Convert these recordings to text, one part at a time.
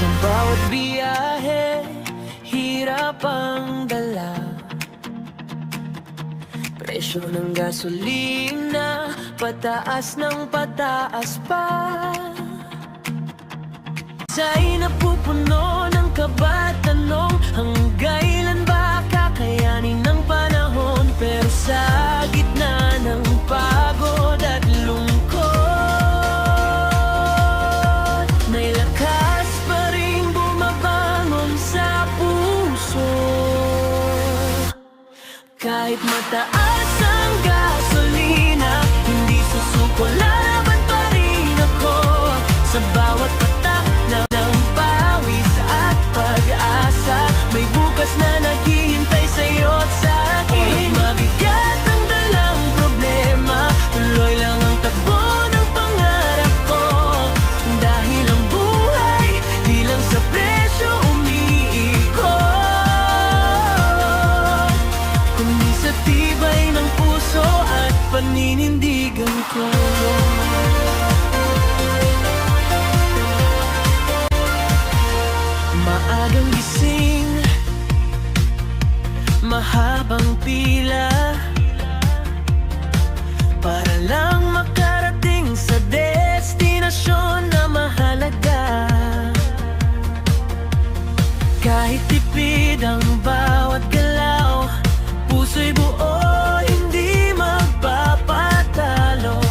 Sa bawat biyahe, hirap ang dala. Presyo ng gasolina, pataas ng pataas pa. Sa'y napupuno ng kaba at tanong, hanggang ba kakayanin ng panahon? Pero sa gitna ng pagod at lungkot, may lakas pa rin bumabangon sa puso. Kahit mataas ang gasolina, hindi susuko, lalaban pa rin ako. Sa bawat patak ng pawis at pag-asa, may bukas na naghihintay sa'yo at sa'kin. Mabigat ang dalang problema, tuloy lang ang takbo ng pangarap ko. Dahil ang buhay, di lang sa presyo umiikot, kundi sa tibay ng puso at paninindigan ko. Maagang gising, mahabang pila, para lang makarating sa destinasyon na mahalaga. Kahit tipid ang bawat galaw, puso'y buo, hindi magpapatalo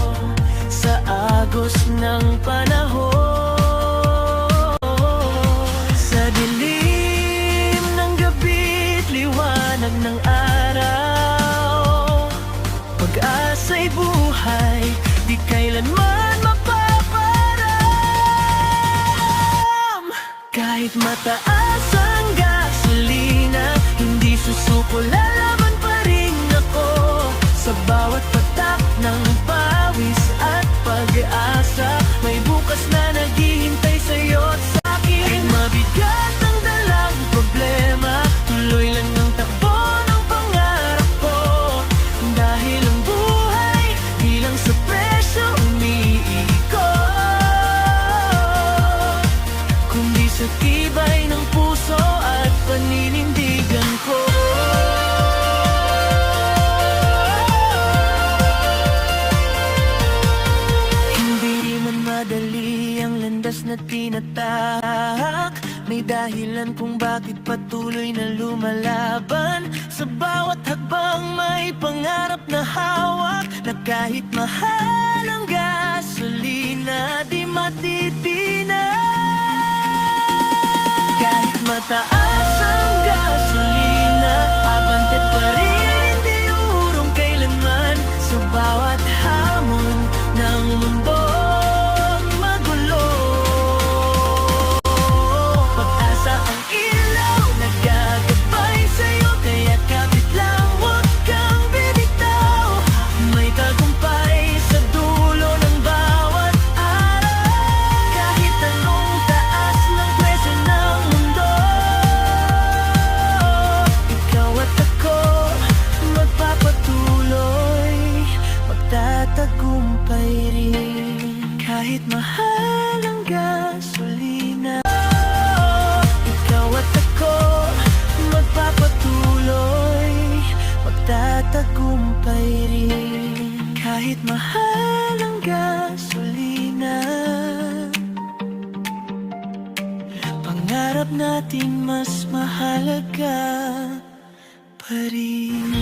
sa agos ng panahon. Ng araw, pag-asa'y buhay, di kailanman mapaparam. Kahit mataas ang gasolina, hindi susuko, lalaban pa rin ako. Sa bawat patak ng pawis at pag-asa, may bukas na naghihintay sa'yo at sa'kin. Kahit mabigat ang dalang problema, tuloy lang ang takbo. Sa tibay ng puso at paninindigan ko. Hindi man madali ang landas na tinatahak, may dahilan kung bakit patuloy na lumalaban. Sa bawat hakbang may pangarap na hawak, na kahit mahal ang gasolina, di matitinag. Kahit mataas ang gasolina, abante pa rin, hindi urong kailanman. Sa bawat hamon ng mundong magulo, pag-asa ang ilaw, nagagabay sa'yo. Kaya kapit lang, huwag kang bibitaw, may tagumpay sa dulo ng bawat araw. Kahit anong taas ng presyo ng mundo, ikaw at ako magpapatuloy, magtatagumpay rin. Kahit mahal ang gasolina, ikaw at ako magpapatuloy, magtatagumpay rin. Kahit mahal ang gasolina, pangarap natin mas mahalaga pa rin.